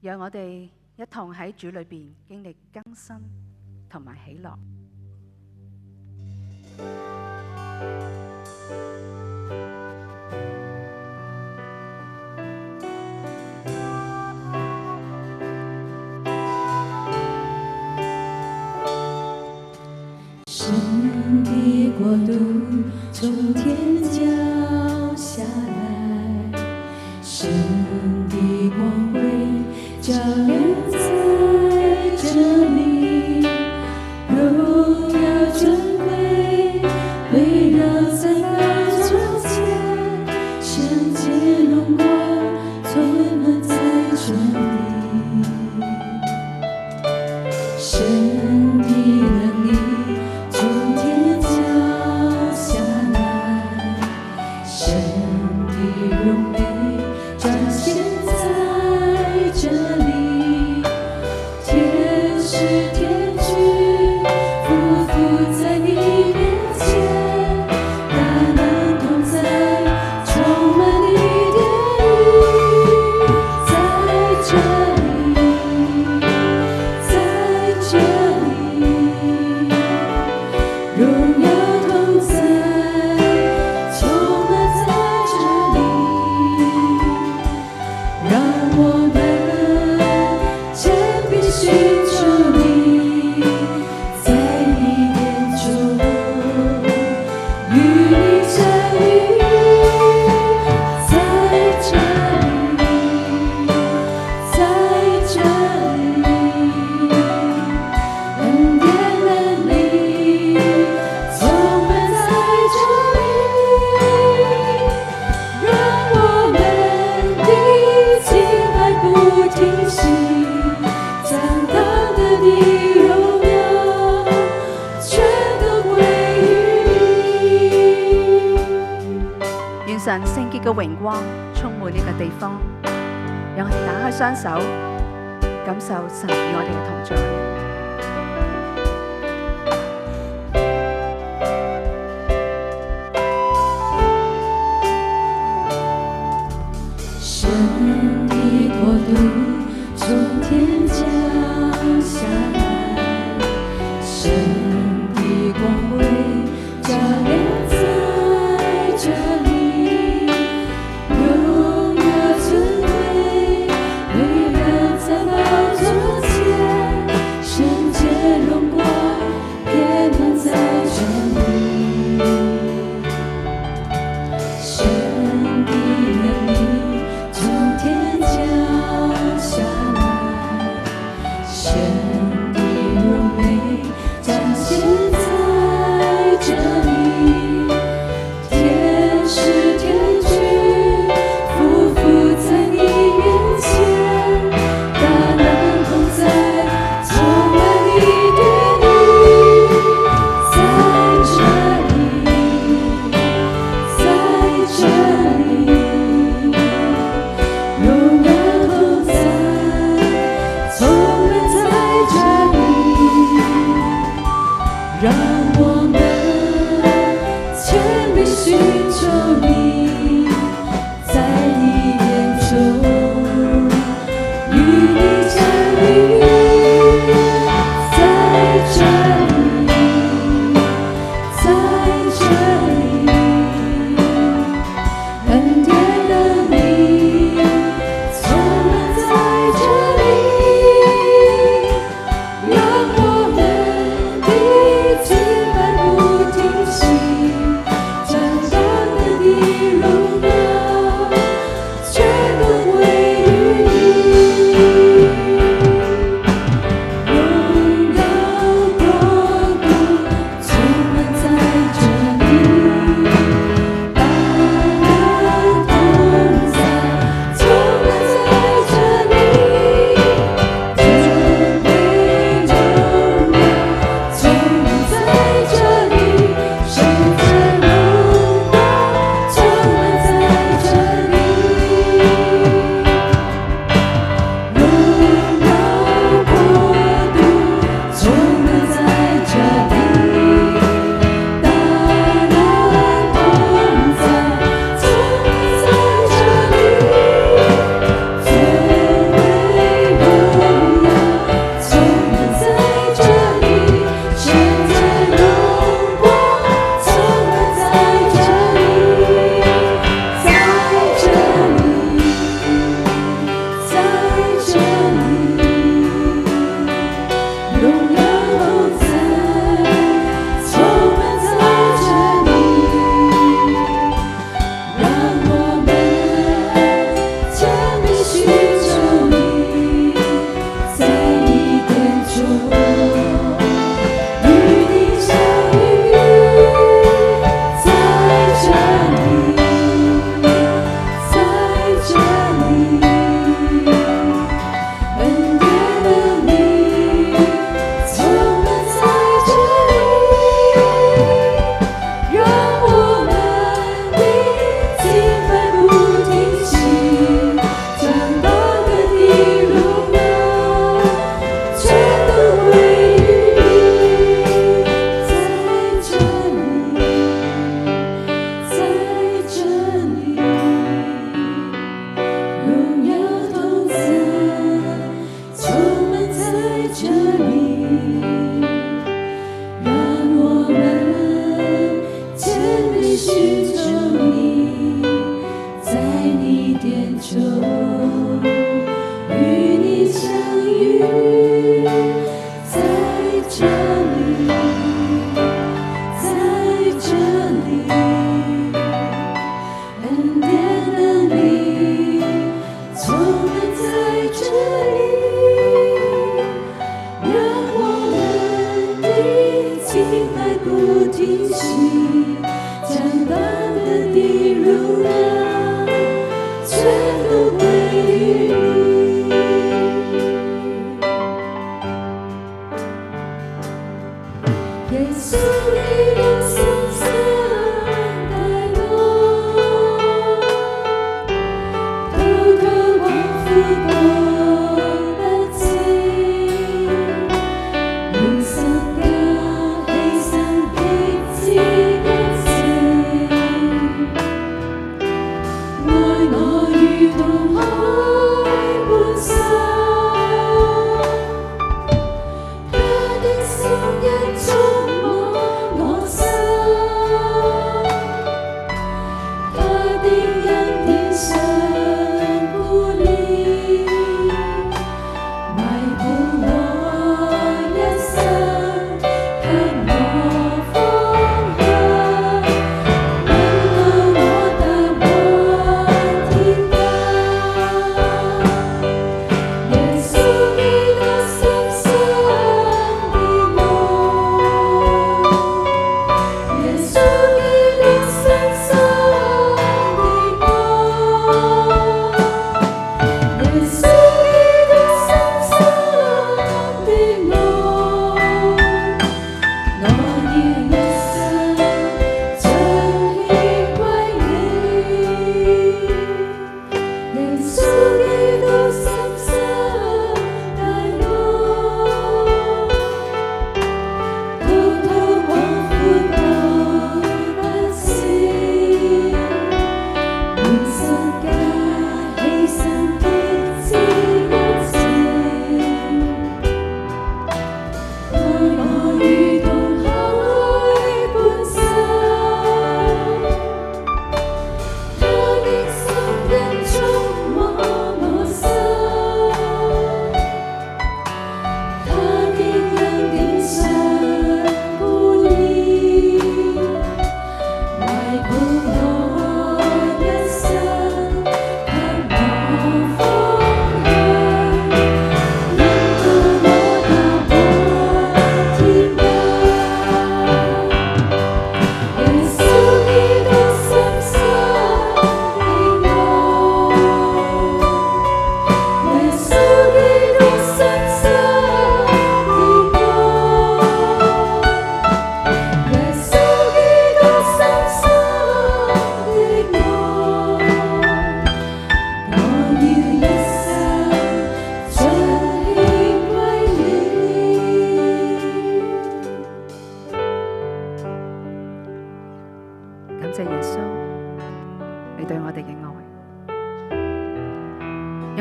讓我哋一同喺主裏邊經歷更新同埋喜樂。神的國度從天降下來，神的光輝照亮在這裡，榮耀尊貴圍繞在寶座前，聖潔榮光充滿在這裡，神的能力從天降下來，神的榮美彰顯在這裡，天使天軍匍匐在你面前，大能同在充滿你殿宇，在這裡，在這裡，榮耀同在充滿在這裡，讓我們堅定尋求你，在你殿中與你相遇，在這裡，在這裡，恩典能力充滿在這裡，讓我們的敬拜不停息，將當得的榮耀全都歸於你。願神聖潔嘅榮光充滿呢個地方，讓我哋打開雙手，感受神與我哋嘅同在。神的國度從天降下來，神的光輝照亮在這裡，榮耀尊貴圍繞在寶座前，聖潔榮光遍滿在這裡，神的能力從天降下來，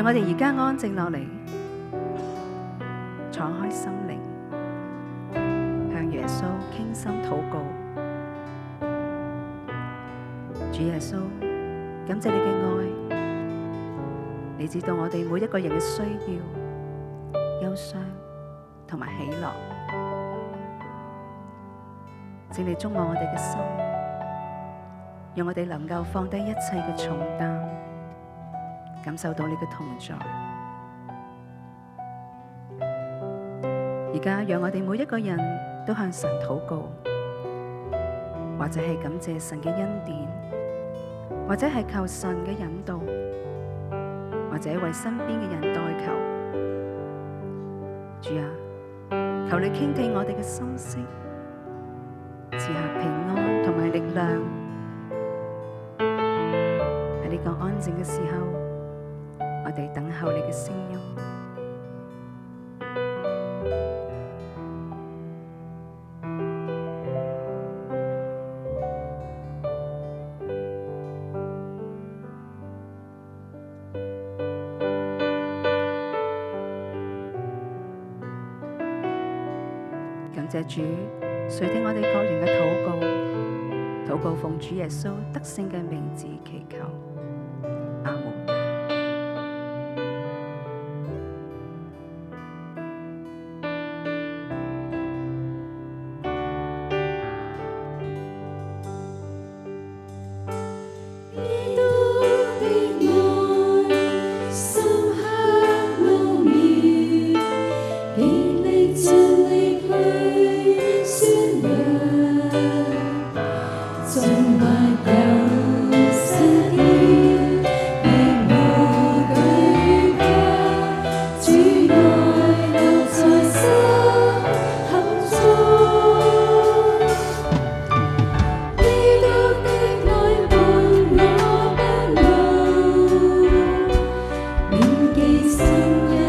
我哋而家安靜落嚟，敞開心靈，向耶穌傾心禱告。主耶穌，感謝你嘅愛，你知道我哋每一個人嘅需要、憂傷同埋喜樂，請你觸摸我哋嘅心，讓我哋能夠放低一切嘅重擔，感受到你嘅同在。而家讓我哋每一個人都向神禱告，或者係感謝神嘅恩典，或者係求神嘅引導，或者為身邊嘅人代求。主啊，求你傾聽我哋嘅心聲，賜下平安同埋力量。喺呢個安靜嘅時候，我哋等候你嘅聲音。感謝主，垂聽我哋各人嘅禱告，禱告奉主耶穌得勝嘅名字祈求，阿門。銘記心。